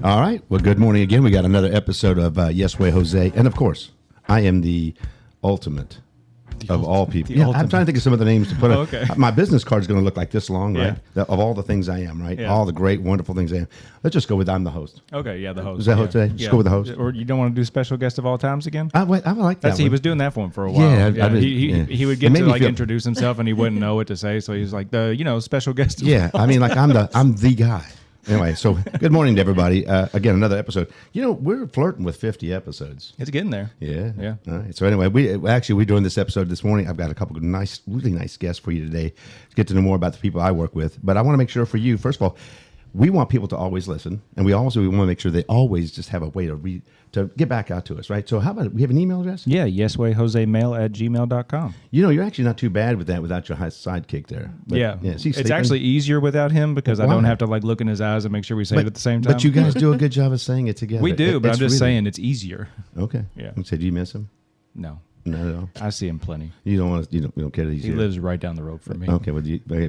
All right. Well, good morning again. We got another episode of Yes Way Jose. And of course, I am the ultimate of all people. Yeah, I'm trying to think of some other names to put on. Okay. My business card is going to look like this long, right? Of all the things I am, right? Yeah. All the great, wonderful things I am. Let's just go with I'm the host. Okay, yeah, the host. Is that Jose? Just go with the host. Or you don't want to do special guest of all times again? I like that. That's he was doing that for him for a while. Yeah, he would get to like introduce himself and he wouldn't know what to say, so he's like the special guest. Yeah, I mean, like I'm the guy. Anyway, so good morning to everybody. Again, another episode. We're flirting with 50 episodes. It's getting there. Yeah. All right. So anyway, we're doing this episode this morning. I've got a couple of really nice guests for you today to get to know more about the people I work with. But I want to make sure for you, first of all, we want people to always listen, and we want to make sure they always just have a way to get back out to us, right? So how about we have an email address? Yeah, yeswayjosemail@gmail.com. You're actually not too bad with that without your sidekick there. But, it's actually easier without him because I don't have to like look in his eyes and make sure we say it at the same time. But you guys do a good job of saying it together. We do, but I'm just saying it's easier. Okay. Yeah. So do you miss him? No. Not at all. I see him plenty. You don't want to. You don't care that he's He here. lives right down the road from me. Okay,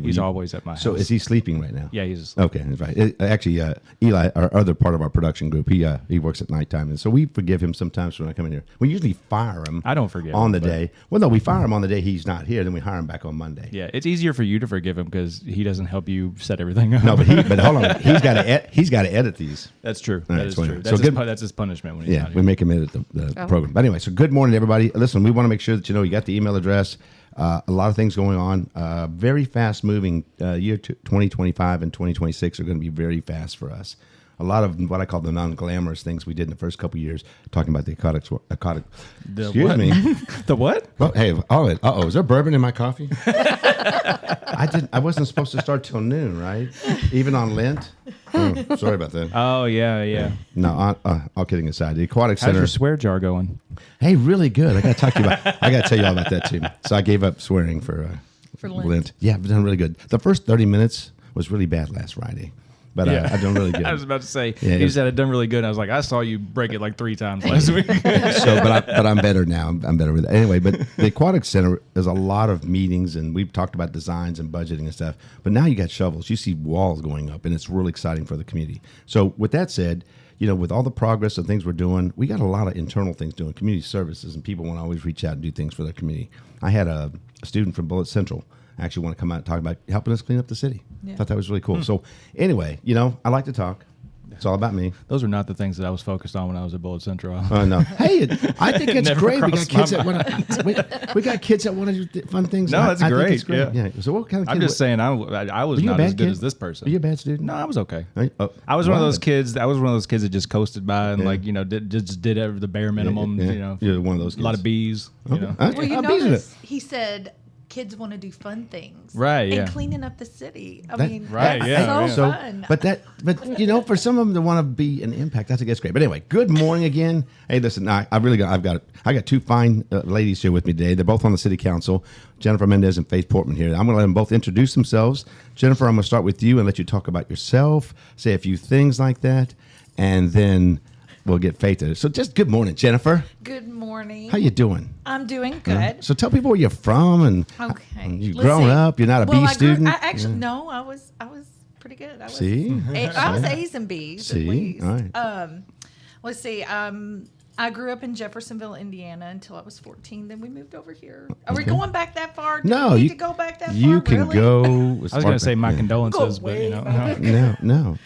he's always at my house. So is he sleeping right now? Yeah, he's asleep. Okay, that's right. Actually, Eli, our other part of our production group, he works at nighttime, and so we forgive him sometimes when I come in here. We usually fire him. I don't forgive on him, the day. Well, no, we fire him on the day he's not here, then we hire him back on Monday. Yeah, it's easier for you to forgive him because he doesn't help you set everything up. No, but hold on, he's got to edit these. That's true. Right, that is true. That's his punishment when he's not here. We make him edit the program. But anyway, so good morning, everybody. Listen, we want to make sure that you got the email address. A lot of things going on. Very fast moving. Year 2025 and 2026 are going to be very fast for us. A lot of what I call the non-glamorous things we did in the first couple of years, talking about the aquatic. Excuse me. The what? Well, hey, is there bourbon in my coffee? I wasn't supposed to start till noon, right? Even on Lent. Sorry about that. Oh yeah. No, all kidding aside, the aquatic center. How's your swear jar going? Hey, really good. I got to talk to you about. I got to tell you all about that too. So I gave up swearing for Lent. Yeah, I've done really good. The first 30 minutes was really bad last Friday. But I've done really good. I was about to say, you said I'd done really good. I was like, I saw you break it like 3 times last week. But I'm better now. I'm better with it. Anyway, but the Aquatic Center is a lot of meetings, and we've talked about designs and budgeting and stuff. But now you got shovels. You see walls going up, and it's really exciting for the community. So with that said, with all the progress and things we're doing, we got a lot of internal things doing, community services, and people want to always reach out and do things for their community. I had a student from Bullitt Central actually want to come out and talk about helping us clean up the city. Yeah. Thought that was really cool. So anyway, I like to talk. It's all about me. Those are not the things that I was focused on when I was at Bullitt Central. Oh, no. Hey, I think it's great. We got kids that want to do fun things. No, that's great. It's great. Yeah. So what kind of kid? I'm just saying I was not as good as this person. Are you a bad student? No, I was okay. I was one of those kids. I was one of those kids that just coasted by and did the bare minimum. You're one of those kids. A lot of B's. Okay. Well, you notice he said kids want to do fun things, right? And cleaning up the city. So fun. But for some of them to want to be an impact, that's great. But anyway, good morning again. Hey, listen, I got 2 fine ladies here with me today. They're both on the city council. Jennifer Mendez and Faith Portman here. I'm going to let them both introduce themselves. Jennifer, I'm going to start with you and let you talk about yourself, say a few things like that, and then we'll get Faith to it. So just good morning, Jennifer. Good morning. How you doing? I'm doing good. So tell people where you're from and you've grown up. You're not a B student. No, I was pretty good. I was A's and B's at least. All right. Let's see. I grew up in Jeffersonville, Indiana until I was 14. Then we moved over here. Are we going back that far? No, you need to go back that far. You can go. I was going to say my condolences, but No.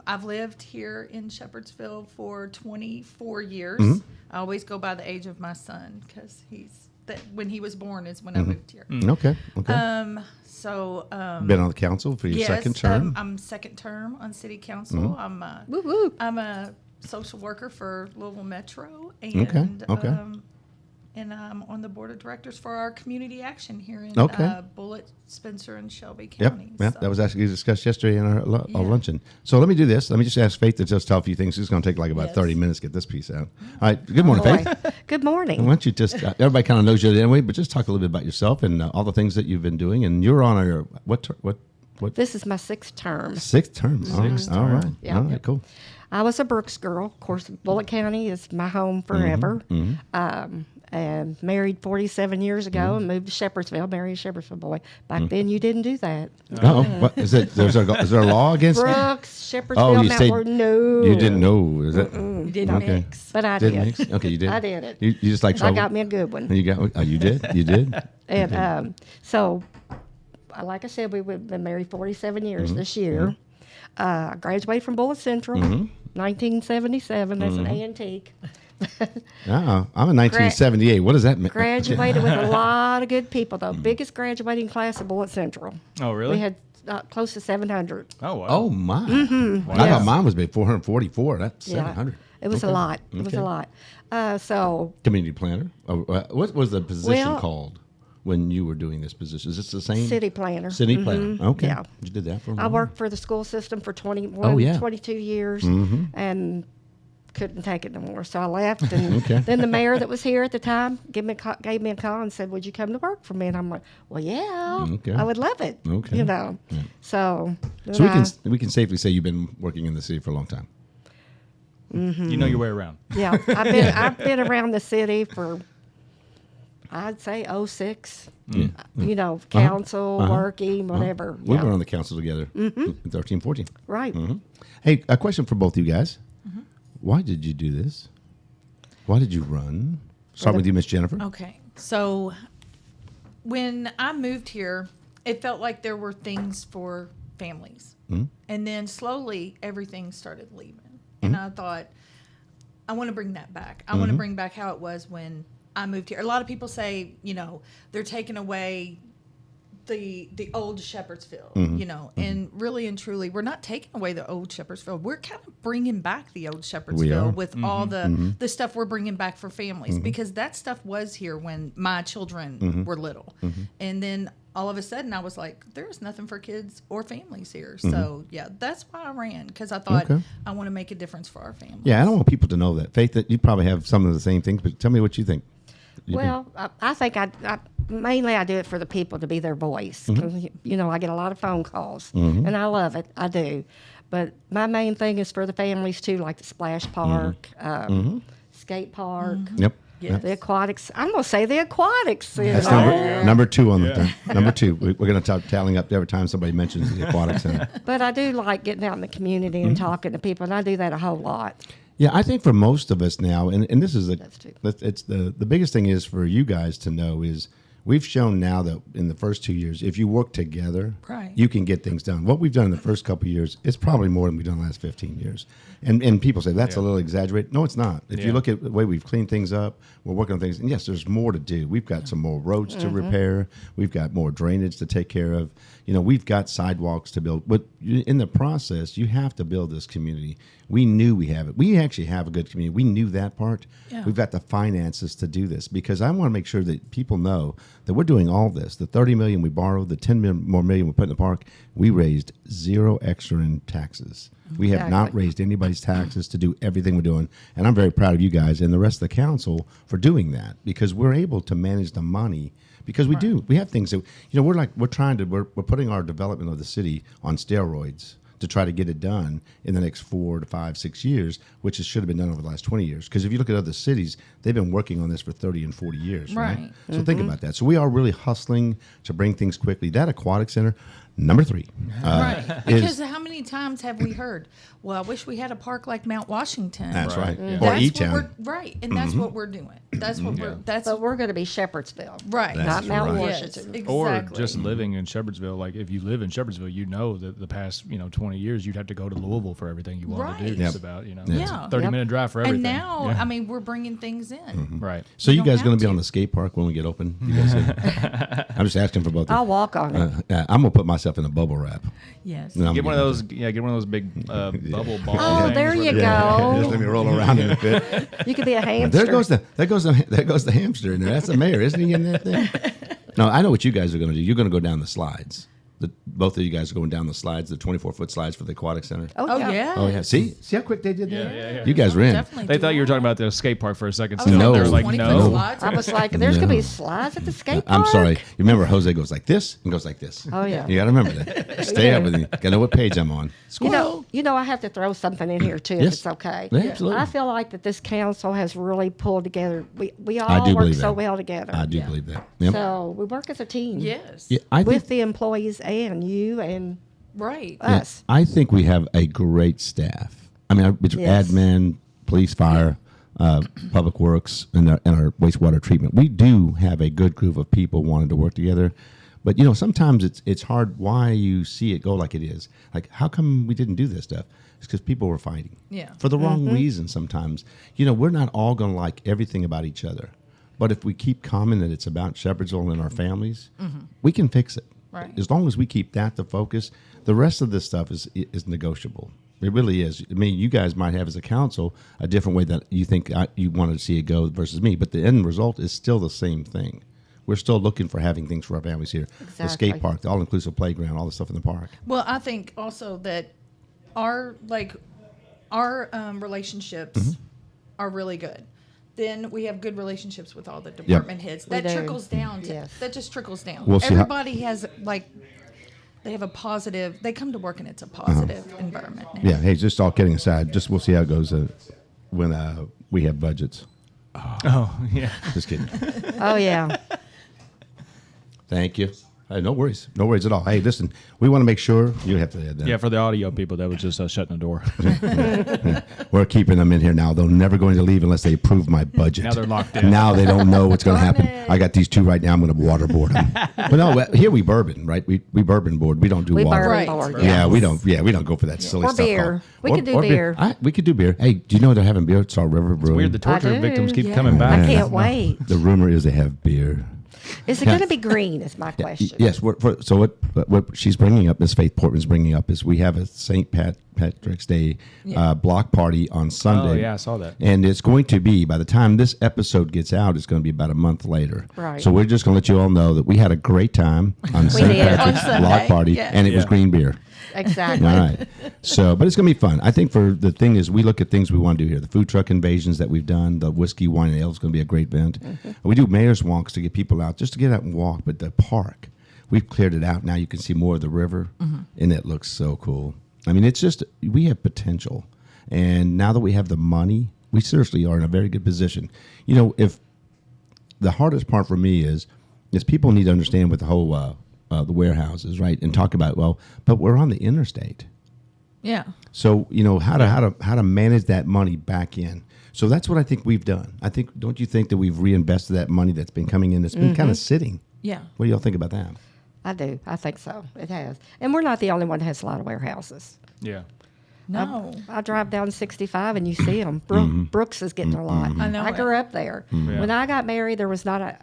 I've lived here in Shepherdsville for 24 years. Mm-hmm. I always go by the age of my son because when he was born is when I moved here. Okay. Been on the council for your second term. I'm second term on city council. Mm-hmm. I'm a social worker for Louisville Metro, and and I'm on the board of directors for our community action here in Bullitt, Spencer, and Shelby counties. Yep. That was actually discussed yesterday in our luncheon. So let me do this. Let me just ask Faith to just tell a few things. It's going to take like about 30 minutes to get this piece out. All right. Good morning, Faith. Good morning. Why don't you just, everybody kind of knows you anyway, but just talk a little bit about yourself and all the things that you've been doing. And you're on your, what? This is my 6th term. 6th term. All right. Yeah. All right, cool. I was a Brooks girl. Of course, Bullitt County is my home forever. Mm-hmm. and married 47 years ago and moved to Shepherdsville, married a Shepherdsville boy. Back then, you didn't do that. Oh, what is it? Is there a law against Brooks, Shepherdsville, Mount Ward, no. You didn't know. Is that? You didn't mix. But I Didn't did. mix? Okay, you did. I did it. You just like trouble? I got me a good one. You got? Oh, you did? You did? And so, like I said, we've been married 47 years this year. I graduated from Bullitt Central, 1977. That's an antique. I'm in 1978. What does that mean? Graduated with a lot of good people. The biggest graduating class at Bullitt Central. Oh, really? We had close to 700. Oh, wow. Oh, my. Wow. I thought mine was big 444. That's 700. It was a lot. It was a lot. So community planner. What was the position called when you were doing this position? Is this the same? City planner. City planner. Okay. Yeah. You did that for a while. I worked for the school system for 22 years and couldn't take it no more. So I left. And then the mayor that was here at the time gave me a call and said, would you come to work for me? And I'm like, well, yeah, I would love it. Okay. You know. Yeah. So we can safely say you've been working in the city for a long time. You know your way around. Yeah. I've been around the city for, I'd say 06. You know, council, working, whatever. We were on the council together in 13, 14. Right. Hey, a question for both of you guys. Why did you do this? Why did you run? Start with you, Miss Jennifer. Okay. So when I moved here, it felt like there were things for families. And then slowly everything started leaving. And I thought, I want to bring that back. I want to bring back how it was when I moved here. A lot of people say, you know, they're taking away the old Shepherdsville, you know, and really and truly, we're not taking away the old Shepherdsville. We're kind of bringing back the old Shepherdsville with all the stuff we're bringing back for families because that stuff was here when my children were little. And then all of a sudden I was like, there's nothing for kids or families here. So yeah, that's why I ran, because I thought I want to make a difference for our families. Yeah, I don't want people to know that. Faith, that you probably have some of the same things, but tell me what you think. Well, I think I mainly I do it for the people, to be their voice. 'Cause, you know, I get a lot of phone calls, and I love it. I do. But my main thing is for the families, too, like the splash park, skate park. Yep. Yes. The aquatics. I'm going to say the aquatics. That's number 2 on the thing. Number 2. We're going to start tallying up every time somebody mentions the aquatic center. But I do like getting out in the community and talking to people, and I do that a whole lot. Yeah, I think for most of us now, and this is That's true. it's the biggest thing is for you guys to know is we've shown now that in the first 2 years, if you work together, you can get things done. What we've done in the first couple of years, it's probably more than we've done in the last 15 years. And people say that's a little exaggerated. No, it's not. If you look at the way we've cleaned things up, we're working on things. And yes, there's more to do. We've got some more roads to repair. We've got more drainage to take care of. You know, we've got sidewalks to build. But in the process, you have to build this community. We knew we have it. We actually have a good community. We knew that part. Yeah. We've got the finances to do this because I want to make sure that people know that we're doing all this. The $30 million we borrowed, the $10 million we put in the park, we raised zero extra in taxes. We have not raised anybody's taxes to do everything we're doing. And I'm very proud of you guys and the rest of the council for doing that because we're able to manage the money because we do. We have things that, you know, we're putting our development of the city on steroids to try to get it done in the next 4 to 5, 6 years, which should have been done over the last 20 years. Because if you look at other cities, they've been working on this for 30 and 40 years, right? So think about that. So we are really hustling to bring things quickly. That aquatic center, number 3. Because how many times have we heard, well, I wish we had a park like Mount Washington. That's right. Or E-Town. And that's what we're doing. That's what but we're going to be Shepherdsville. Right. Not Mount Washington. Yes, exactly. Or just living in Shepherdsville. Like if you live in Shepherdsville, you know that the past 20 years you'd have to go to Louisville for everything you wanted to do. Just about it's a 30-minute drive for everything. And now, I mean, we're bringing things in. Right. So you guys going to be on the skate park when we get open? You guys I'm just asking for both. I'll walk on it. I'm going to put myself in a bubble wrap. Yes. Get one of those. Get one of those big bubble balls. Oh, there you go. Just let me roll around in a fit. You could be a hamster. There goes the hamster in there. That's the mayor, isn't he in that thing? No, I know what you guys are going to do. You're going to go down the slides. both of you guys are going down the slides, the 24-foot slides for the aquatic center. Oh yeah. Oh yeah. See how quick they did that. Yeah. You guys were in. They thought you were talking about the skate park for a second. No. They were like, 20 no. slides. I was like, there's going to be slides at the skate park. I'm sorry. You remember Jose goes like this and goes like this. Oh, yeah. You got to remember that. Stay up with me. Got to know what page I'm on. You know, I have to throw something in here too, if Yes. it's okay. Yeah, absolutely. I feel like that this council has really pulled together. We I all do work believe so that. well together. I do believe that. Yep. So we work as a team. Yes. Yeah, I think, With the employees and you and Right. us. I think we have a great staff. I mean, between Yes. admin, police, fire, public works, and our wastewater treatment, we do have a good group of people wanting to work together. But sometimes it's hard why you see it go like it is. Like, how come we didn't do this stuff? It's because people were fighting. Yeah. For the wrong reason sometimes. We're not all going to like everything about each other. But if we keep calm that it's about Shepherdsville and our families, we can fix it. Right. As long as we keep that the focus, the rest of this stuff is negotiable. It really is. I mean, you guys might have as a council a different way that you think you wanted to see it go versus me, but the end result is still the same thing. We're still looking for having things for our families here. Exactly. The skate park, the all-inclusive playground, all the stuff in the park. Well, I think also that our relationships are really good. Then we have good relationships with all the department heads. That do. trickles down. Yes. That just trickles down. We'll see how- Everybody has they have a positive. They come to work and it's a positive environment. Now. Yeah, hey, just all kidding aside, we'll see how it goes when we have budgets. Oh, yeah. Just kidding. Oh, yeah. Thank you. Hey, no worries at all. Hey, listen, we want to make sure you have to add that. Yeah, for the audio people, that was just shutting the door. We're keeping them in here now. They're never going to leave unless they approve my budget. Now they're locked in. Now they don't know what's going to happen. it. I got these two right now. I'm going to waterboard them. But no, here we bourbon, right? We bourbon board. We don't do We water. burn Right. board. Yeah, we don't. Yeah, we don't go for that silly Or stuff. beer. called- We or- could do or beer. We could do beer. Hey, do you know they're having beer at Salt River Brewing? Weird, the torture do. victims keep Yeah. coming back. I can't wait. The rumor is they have beer. Is it going to be green? Is my question. Yes. So what she's bringing up, Miss Faith Portman's bringing up, is we have a St. Patrick's Day block party on Sunday. Oh, yeah, I saw that. And it's going to be, by the time this episode gets out, it's going to be about a month later. Right. So we're just going to let you all know that we had a great time on St. did. Patrick's On block Sunday, party, yeah. and it was green beer. Exactly. All right. So, but it's going to be fun. I think for the thing is, we look at things we want to do here. The food truck invasions that we've done, the whiskey, wine, and ale is going to be a great event. We do mayor's walks to get people out, just to get out and walk. But the park, we've cleared it out. Now you can see more of the river, and it looks so cool. I mean, it's just, we have potential. And now that we have the money, we seriously are in a very good position. If the hardest part for me is people need to understand with the whole the warehouses, right, and talk about but we're on the interstate, Yeah. so how to manage that money back in. So that's what I think we've done. Don't you think that we've reinvested that money that's been coming in that's been kind of sitting? Yeah. What do y'all think about that? I do. I think so. It has. And we're not the only one that has a lot of warehouses. Yeah. No. I drive down 65 and you see them. Brooks is getting a lot. I know I it. grew up there. Yeah. When I got married, there was not a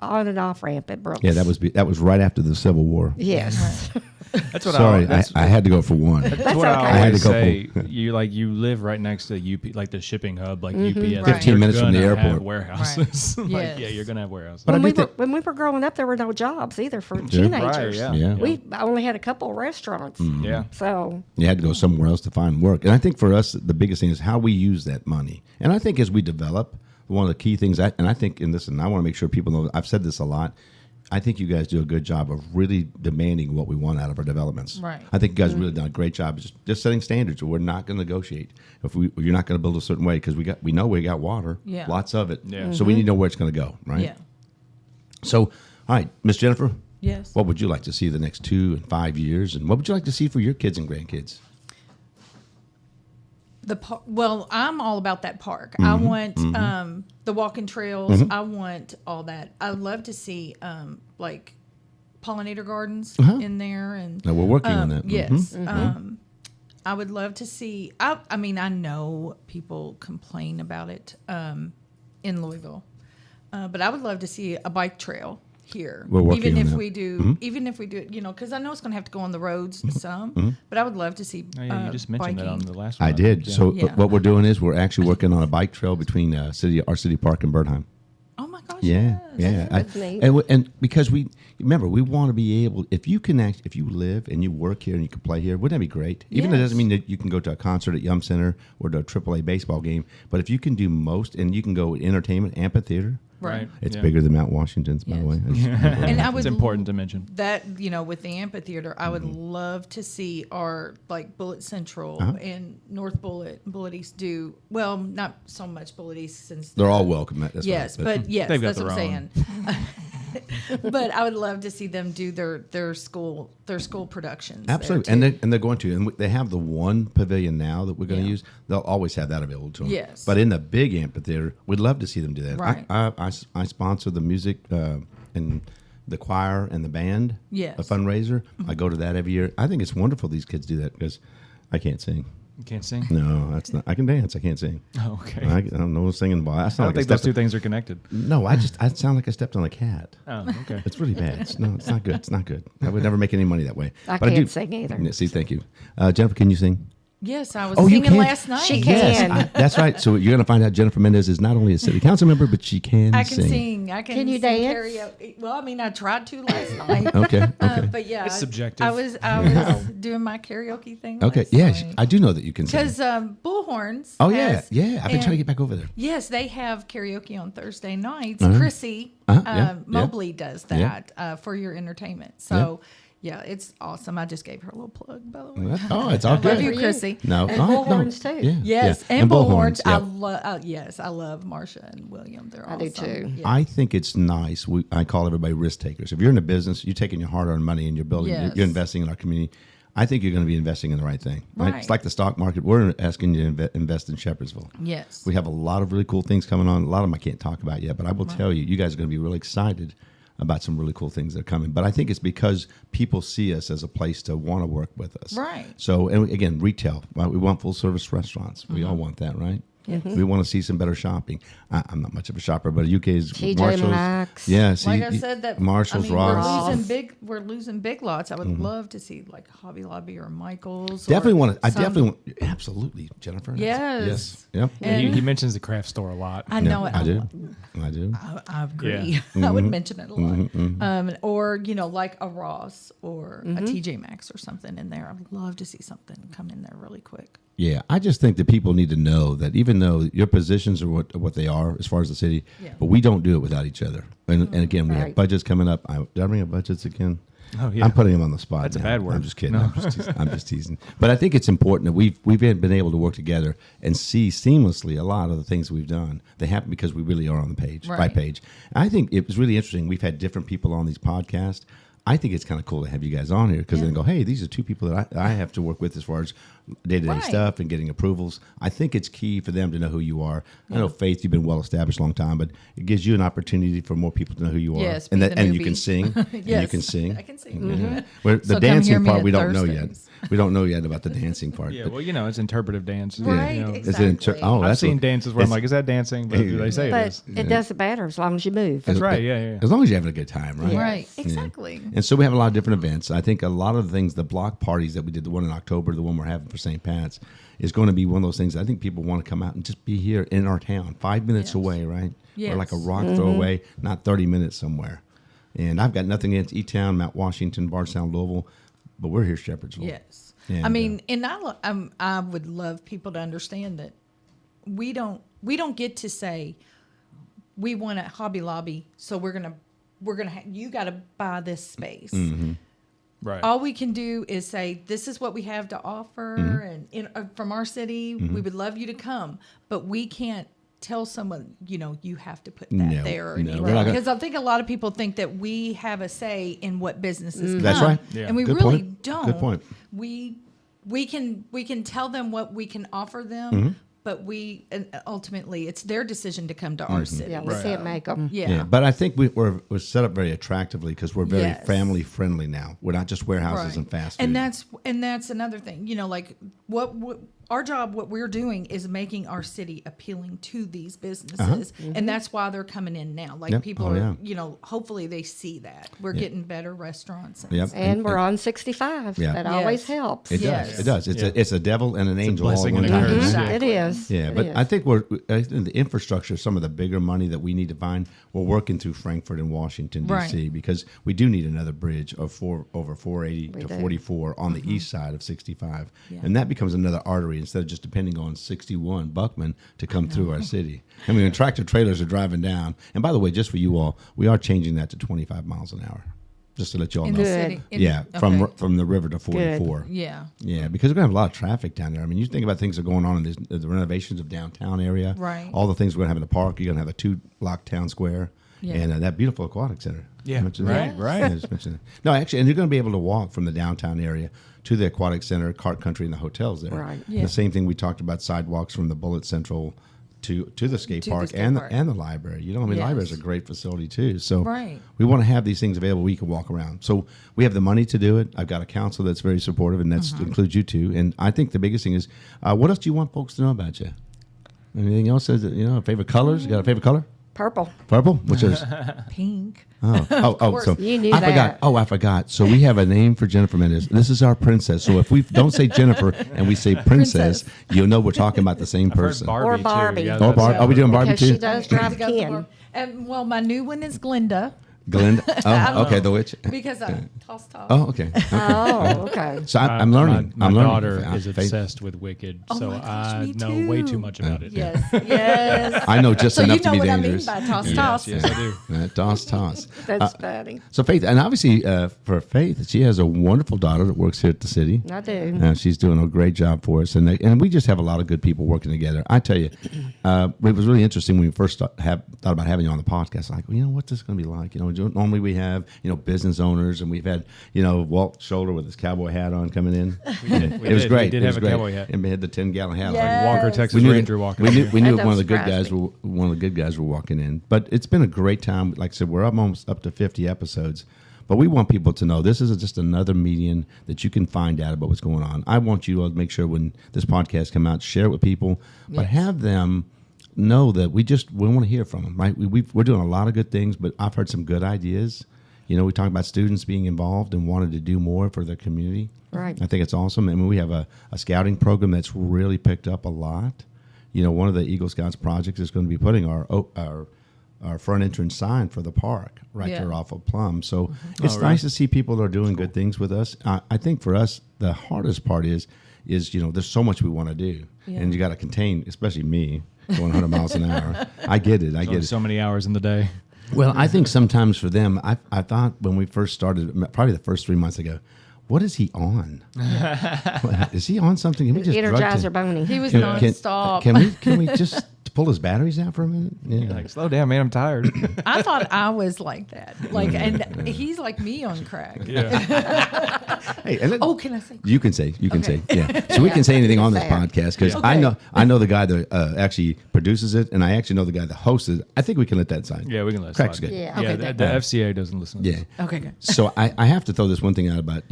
on and off ramp at Brooks. Yeah, that was right after the Civil War. Yes. That's what Sorry, that's I had to go for one. what okay. I I had always to go say. You live right next to UP, like the shipping hub, like UPS. Right. 15 minutes from the You're gonna airport. have warehouses. Right. Like, Yes. yeah, you're gonna have warehouses. But I do when we were growing up, there were no jobs either for Right, teenagers. yeah. Yeah. We only had a couple of restaurants. Yeah. So You had to go somewhere else to find work. And I think for us, the biggest thing is how we use that money. And I think as we develop, one of the key things, I want to make sure people know, I've said this a lot, I think you guys do a good job of really demanding what we want out of our developments. Right. I think you guys really done a great job of just setting standards. We're not going to negotiate. You're not going to build a certain way because we know we got water, Yeah. lots of it. Yeah. So we need to know where it's going to go, right? Yeah. So, all right, Miss Jennifer, Yes. what would you like to see the next 2 and 5 years? And what would you like to see for your kids and grandkids? Well, I'm all about that park. I want the walking trails. I want all that. I would love to see like pollinator gardens in there, and Now, we're working on that. Yes, I would love to see. I mean, I know people complain about it in Louisville, but I would love to see a bike trail here. We're working even on if that. we do, even if we do it, because I know it's going to have to go on the roads some. But I would love to see. Oh, yeah, you just mentioned that on the last one. I did. Yeah. So Yeah. what we're doing is we're actually working on a bike trail between our city park and Birdheim. Oh my gosh, Yeah, yes. That's neat. and because we want to be able, if you live and you work here and you can play here, wouldn't that be great? Even though it doesn't mean that you can go to a concert at Yum Center or to a AAA baseball game, but if you can do most, and you can go entertainment, amphitheater. Right. It's bigger than Mount Washington's, by the way. And I would it's important to mention that, with the amphitheater, I would love to see our Bullitt Central and North Bullitt East do well. Not so much Bullitt East since They're all welcome. That's yes, right, but yes, they've got that's what I'm their saying. But I would love to see them do their school productions. absolutely, and they're going to, and they have the one pavilion now that we're going to use. They'll always have that available to them. Yes. But in the big amphitheater, we'd love to see them do that. Right. I sponsor the music and the choir and the band. Yes. A fundraiser. I go to that every year. I think it's wonderful these kids do that because I can't sing. you can't sing. No, that's not. I can dance. I can't sing. Oh, okay. I don't know singing. Well, I I sound don't like think those two things are connected. No, I sound like I stepped on a cat. Oh, okay. It's really bad. It's not good. It's not good. I would never make any money that way. I But can't sing either. Yeah, see, thank you. Jennifer, can you sing? Yes, I was Oh, you singing can? last night. She can. Yes, that's right. So you're going to find out Jennifer Mendez is not only a city council member, but she can I can sing. sing. I can. Can you sing dance? Karaoke. Well, I mean, I tried to last night. Okay. But yeah, It's subjective. I was doing my karaoke thing. Okay. last Yes, night. I do know that you can sing. Because Bullhorns. Oh yeah, has- yeah. I've been trying to get back over there. Yes, they have karaoke on Thursday nights. Uh-huh. Chrissy Yeah, Mobley does Yeah. that for your entertainment. So yeah, it's awesome. I just gave her a little plug, by the way. Oh, it's all Love good. you, Chrissy. No, And no, bullhorns, no. too. Yeah, Yes, yeah. and Bullhorns. yeah. I love Marsha and William. They're I awesome. do too. Yeah. I think it's nice. I call everybody risk takers. If you're in a business, you're taking your hard-earned money and you're building, Yes. you're investing in our community. I think you're going to be investing in the right thing. Right? Right. It's like the stock market. We're asking you to invest in Shepherdsville. Yes. We have a lot of really cool things coming on. A lot of them I can't talk about yet, but I will tell you, you guys are going to be really excited about some really cool things that are coming. But I think it's because people see us as a place to want to work with us. Right. So, and again, retail. Right? We want full-service restaurants. We all want that, right? We want to see some better shopping. I'm not much of a shopper, but UK's TJ Marshalls. Maxx. Yeah, see, Like I said, that Marshalls, I mean, Ross. we're losing big lots. I would love to see like Hobby Lobby or Michaels. Definitely or want to. I some- definitely want. Absolutely, Jennifer. Yes. Yes. Yep. And- He mentions the craft store a lot. I know it. I do. I do. I agree. Yeah. I would mention it a lot. Or like a Ross or a TJ Maxx or something in there. I would love to see something come in there really quick. Yeah, I just think that people need to know that even though your positions are what they are as far as the city, but we don't do it without each other. And again, we have Right. budgets coming up. Did I bring up budgets again? Oh, yeah. I'm putting them on the spot. That's a now. bad word. I'm just kidding. No. I'm just teasing. But I think it's important that we've been able to work together and see seamlessly a lot of the things we've done. They happen because we really are on the page, right page. I think it was really interesting. We've had different people on these podcasts. I think it's kind of cool to have you guys on here because then go, hey, these are two people that I have to work with as far as day-to-day Right. stuff and getting approvals. I think it's key for them to know who you are. I know, Faith, you've been well-established a long time, but it gives you an opportunity for more people to know who you are. Yes, and be that, the and you newbie. can sing. And you Yes, can sing. I can sing. Yeah. Where So the come dancing hear me part at we don't know yet. Thursdays. We don't know yet about the dancing part. Yeah, well, it's interpretive dance. Right, You know. exactly. Oh, I've that's seen what- dances where I'm it's- like, is that dancing? But do they say it But is? it doesn't matter as long as you move. That's right, yeah. As long as you're having a good time, right? Right. Exactly. And so we have a lot of different events. I think a lot of the things, the block parties that we did, the one in October, the one we're having for St. Pat's, is going to be one of those things I think people want to come out and just be here in our town, 5 minutes Yes. away, right? Yes. Or like a rock throw away, not 30 minutes somewhere. And I've got nothing against E-Town, Mount Washington, Bardstown, Louisville, but we're here, Shepherdsville. Yes. And, I mean, and I would love people to understand that we don't get to say we want a Hobby Lobby, so we're gonna you got to buy this space. Right. All we can do is say this is what we have to offer, and from our city, we would love you to come, but we can't tell someone you have to put that No, there or no, anything. we're not gonna- Because I think a lot of people think that we have a say in what businesses come. That's right. Yeah. And we Good really point. don't. Good point. We can tell them what we can offer them, but and ultimately it's their decision to come to our city. Yeah, we can't make them. Yeah. But I think we're set up very attractively because we're very Yes. family friendly now. We're not just warehouses Right. and fast food. And that's another thing. Like what our job, what we're doing is making our city appealing to these businesses. And that's why they're coming in now. Like people are, hopefully they see that. We're getting better restaurants. And we're on 65. That always helps. It does. It does. It's a devil and an angel all in one. Exactly. It is. Yeah, but I think the infrastructure, some of the bigger money that we need to find, we're working through Frankfurt and Washington, D.C. because we do need another bridge of over 480 to 44 on the east side of 65. And that becomes another artery instead of just depending on 61 Buckman to come through our city. I mean, when tractor trailers are driving down, and by the way, just for you all, we are changing that to 25 miles an hour. Just to let you all know. The city. From the river to 44. Good. Yeah. Yeah, because we're going to have a lot of traffic down there. I mean, you think about things that are going on in the renovations of downtown area. Right. All the things we're going to have in the park. You're going to have a 2-block town square. Yeah. And that beautiful aquatic center. Yeah, right. Yeah, just mentioned that. No, actually, and you're going to be able to walk from the downtown area to the aquatic center, Cart Country, and the hotels there. Right. Yeah. The same thing we talked about, sidewalks from the Bullitt Central to the skate park and the library. You know, I mean, library is a great facility too. So we want to have these things available where you can walk around. So we have the money to do it. I've got a council that's very supportive, and that includes you too. And I think the biggest thing is, what else do you want folks to know about you? Anything else? Favorite colors? You got a favorite color? Purple. Purple? Which is Pink. Oh, so you knew I that. forgot. Oh, I forgot. So we have a name for Jennifer Mendez. This is our princess. So if we don't say Jennifer and we say princess, you'll know we're talking about the same person. Barbie Or Barbie. Too. Yeah, Oh, Are we doing Barbie Because too? she does drive Ken. And well, my new one is Glenda. Glenda. Oh, okay. The witch. Because I toss. Oh, okay. Oh, okay. So I'm learning. My I'm learning. daughter is obsessed with Wicked, so my gosh, I me know way too. too much about it. Yes. I know just So enough you to know be what dangerous. I mean by toss. Yes, I do. Toss. That's funny. So Faith, and obviously for Faith, she has a wonderful daughter that works here at the city. I do. She's doing a great job for us, and we just have a lot of good people working together. I tell you, it was really interesting when we first thought about having you on the podcast. Like, well, what's this going to be like? Normally we have business owners, and we've had Walt Shoulder with his cowboy hat on coming in. It was great. We did have a cowboy hat, and we had the 10-gallon hat. Yes. like Walker Texas Ranger walking. We knew That one of the don't good surprise guys. One of the good guys were walking in, but it's been a great time. Like I said, we're almost up to 50 episodes. But we want people to know this is just another medium that you can find out about what's going on. I want you to make sure when this podcast comes out, share it with people, but have them know that we want to hear from them, right? We're doing a lot of good things, but I've heard some good ideas. We talk about students being involved and wanted to do more for their community. Right. I think it's awesome. I mean, we have a scouting program that's really picked up a lot. One of the Eagle Scouts projects is going to be putting our front entrance sign for the park right there off of Plum. So it's nice to see people that are doing good things with us. I think for us, the hardest part is there's so much we want to do, and you got to contain, especially me, going 100 miles an hour. I get it. I get it. So many hours in the day. Well, I think sometimes for them, I thought when we first started, probably the first 3 months ago, what is he on? Is he on something? Can we just Energizer Bunny. He was nonstop. Can we just pull his batteries out for a minute? Yeah. Like, slow down, man. I'm tired. I thought I was like that. And he's like me on crack. Hey, can I say? You can say. Yeah. So we can say anything on this podcast because I know the guy that actually produces it, and I actually know the guy that hosts it. I think we can let that slide. Yeah, we can let it Crack's slide. good. Yeah. Yeah, the FCA doesn't listen to Yeah. this. Okay, good. So I have to throw this one thing out about,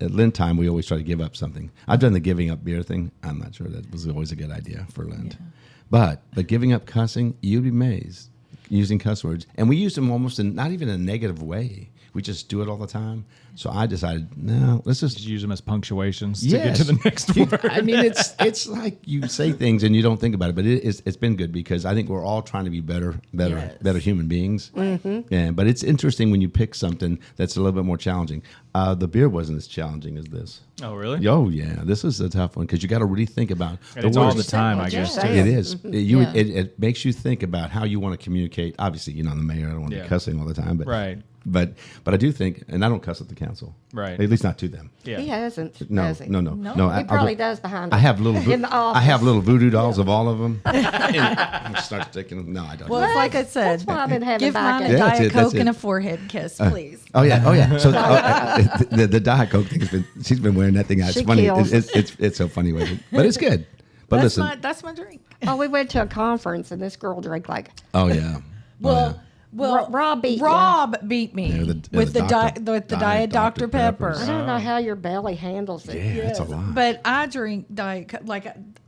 at Lent time, we always try to give up something. I've done the giving up beer thing. I'm not sure that was always a good idea for Lent. Yeah. But giving up cussing, you'd be amazed, using cuss words. And we use them almost not even in a negative way. We just do it all the time. So I decided, no, let's just use them as punctuations to get to the next word. I mean, it's like you say things and you don't think about it, but it's been good because I think we're all trying to be better human beings. Mm-hmm. Yeah, but it's interesting when you pick something that's a little bit more challenging. The beer wasn't as challenging as this. Oh, really? Oh, yeah. This is a tough one because you got to really think about the words. All the time, I guess. It is. It makes you think about how you want to communicate. Obviously, I'm the mayor. I don't want to be cussing all the time, but right. But I do think, and I don't cuss at the council. Right. At least not to them. Yeah. He hasn't. No. He probably does behind. I have little. in the office. I have little voodoo dolls of all of them. And start sticking. No, I don't. Well, like I said, that's why I've been having give mine a Diet Coke and a forehead kiss, please. Oh yeah. So the Diet Coke thing she's been wearing that thing out. It's funny. It's so funny with it, but it's good. But listen, that's my drink. Oh, we went to a conference and this girl drank like. Oh yeah. Well, Well, Rob beat me Yeah, with the Diet Dr. Pepper. I don't know how your belly handles it. Yeah, that's a lot. But I drink Diet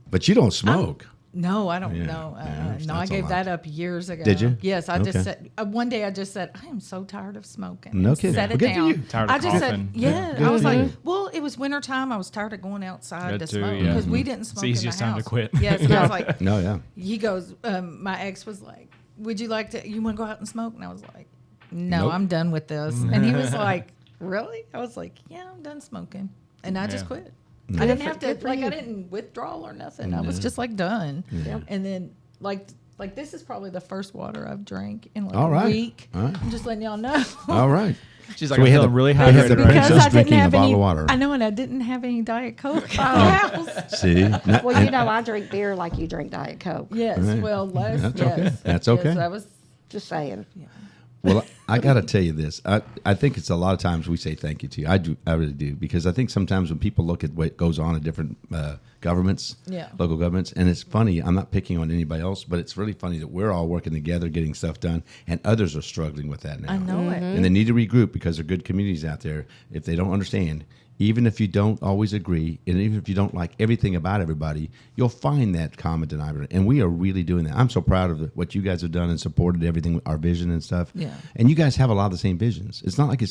But you don't smoke. No, I don't know. No, I gave that up years ago. Did you? Yes, I just said one day. I just said I am so tired of smoking. No kidding. Set it Good for down. you. Tired of I just coughing. said, I was like, well, it was wintertime. I was tired of going outside to smoke because we didn't smoke. It's the easiest in the time house. to quit. Yes, and I was like, No, yeah. He goes, my ex was like, would you like to? You want to go out and smoke? And I was like, no, Nope. I'm done with this. And he was like, really? I was like, yeah, I'm done smoking, and I just quit. I didn't have to, I didn't withdraw or nothing. I was just like done. Yeah. And then like this is probably the first water I've drank in like All right. a week. All right. I'm just letting y'all know. All right. She's like, So I'm we had feeling the- really we had hydrated the right now. princess Because I didn't drinking a have bottle any. of water. I know, and I didn't have any Diet Coke in the house. See? Well, you know, I drink beer like you drink Diet Coke. Yes. Right. Well, That's yes. okay. That's okay. Yes, I was. Just saying. Well, I got to tell you this. I think it's a lot of times we say thank you to you. I really do. Because I think sometimes when people look at what goes on in different governments, local governments, and it's funny, I'm not picking on anybody else, but it's really funny that we're all working together, getting stuff done, and others are struggling with that now. I know it. And they need to regroup because there are good communities out there. If they don't understand, even if you don't always agree, and even if you don't like everything about everybody, you'll find that common denominator. And we are really doing that. I'm so proud of what you guys have done and supported everything, our vision and stuff. Yeah. And you guys have a lot of the same visions. It's not like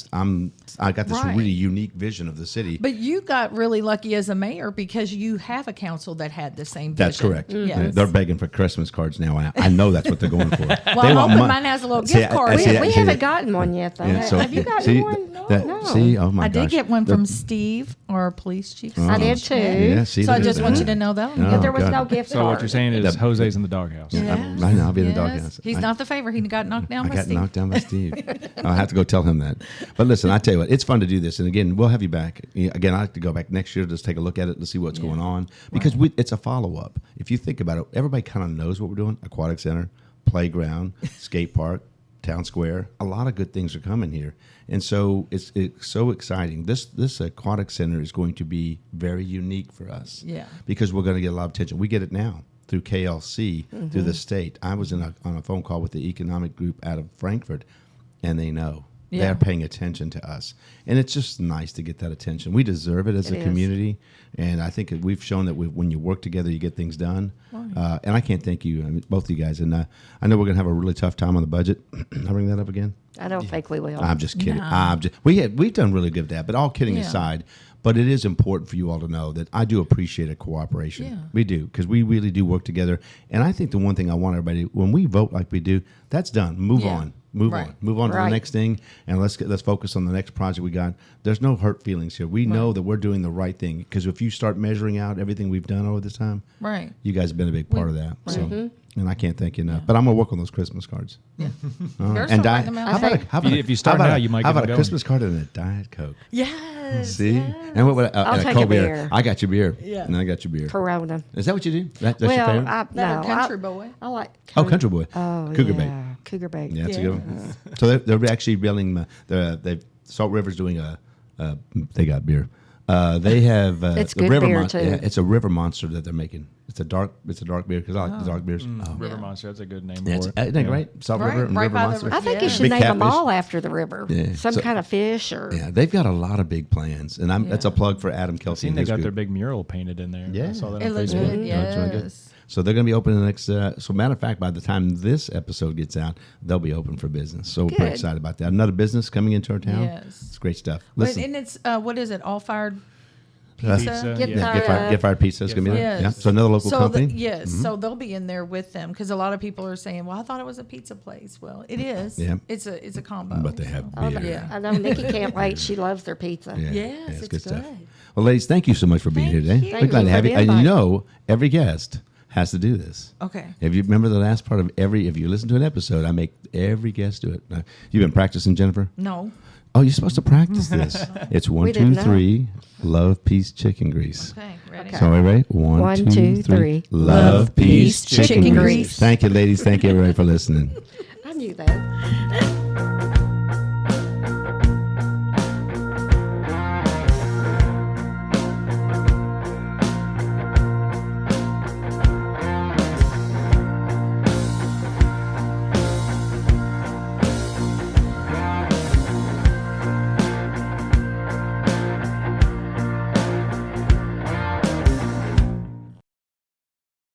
I got this Right. really unique vision of the city. But you got really lucky as a mayor because you have a council that had the same vision. That's correct. Yes. They're begging for Christmas cards now. I know that's what they're going for. Well, I'm hoping mine has a little gift card. We haven't gotten one yet, though. Yeah, so- Have you gotten see, one? No. See, oh my I gosh. did get one from Steve, our police chief. I did too. Yeah, see, So I look at just want that. you to know that. Oh, There was God. no gift So card. what you're saying is Jose's in the doghouse. Yeah. I know, I'll be in the Yes. doghouse. He's not the favorite. He got knocked down I by got Steve. knocked down by Steve. I'll have to go tell him that. But listen, I tell you what, it's fun to do this. And again, we'll have you back. Again, I like to go back next year, just take a look at it to see what's going on. Because it's a follow-up. If you think about it, everybody kind of knows what we're doing. Aquatic Center, playground, skate park, town square. A lot of good things are coming here. And so it's so exciting. This aquatic center is going to be very unique for us. Yeah. Because we're going to get a lot of attention. We get it now through KLC, through the state. I was on a phone call with the economic group out of Frankfurt, and they know. Yeah. They're paying attention to us. And it's just nice to get that attention. We deserve it as a community. And I think we've shown that when you work together, you get things done. Right. And I can't thank you, both of you guys. And I know we're going to have a really tough time on the budget. I'll bring that up again. I don't think we will. I'm just kidding. No. We've done really good at that. But all kidding aside, but it is important for you all to know that I do appreciate a cooperation. Yeah. We do, because we really do work together. And I think the one thing I want everybody, when we vote like we do, that's done. Move on. Move on to the next thing, and let's focus on the next project we got. There's no hurt feelings here. We know that we're doing the right thing, because if you start measuring out everything we've done over this time, you guys have been a big part of that. So, and I can't thank you enough. But I'm gonna work on those Christmas cards. Yeah. And If you start now, you might how get about them a Christmas card and a Diet Coke? Yes. See, yes. and what? I'll and a take cold a beer. I got your beer. Yeah. And I got your beer. Corona. Is that what you do? That's your Well, favorite? Better country boy. I like. Country boy. Oh, Cougar yeah. bait. Cougar bait. Yeah, that's a good one. So they're actually building. Salt River's doing they got beer. They have It's the good River beer, Monster. too. Yeah, it's a River Monster that they're making. It's a dark beer because I like the dark beers. River Monster, that's a good name Yeah, for it. isn't that great? Salt Right, River and right River by the Monster. river. I think Yeah. you should Big name them catfish. all after the river. Yeah. Some kind of fish or. Yeah, they've got a lot of big plans, and that's a plug for Adam I Kelsey. seen and they his got group. their big mural painted in there. Yeah. I saw that It on looks Facebook. good. That's really good. Yes. So they're going to be open in the next. So matter of fact, by the time this episode gets out, they'll be open for business. So we're pretty Good. excited about that. Another business coming into our town. Yes. It's great stuff. But, Listen, and it's what is it? All fired Uh, pizza. Get yeah. fired. Get Fired Pizza is going to be there. Yes. Yeah. So another local company. Yes. So they'll be in there with them because a lot of people are saying, "Well, I thought it was a pizza place." Well, it is. Yeah. It's a combo. But they have Oh, beer. Yeah. I know Nikki can't wait. She loves their pizza. Yeah. Yes, it's it's good stuff. good. Well, ladies, thank you so much for being here Thank today. you. We're Thank glad you to have for you. the And you invite. know, every guest has to do this. Okay. If you remember the last part of if you listen to an episode, I make every guest do it. You've been practicing, Jennifer? No. Oh, you're supposed to practice this. It's 1, We 2, didn't know. 3. Love, peace, chicken grease. Okay. Ready? Okay. So are we ready? 1, 2, 3. Love, peace, chicken grease. Thank you, ladies. Thank you, everybody, for listening. I knew that.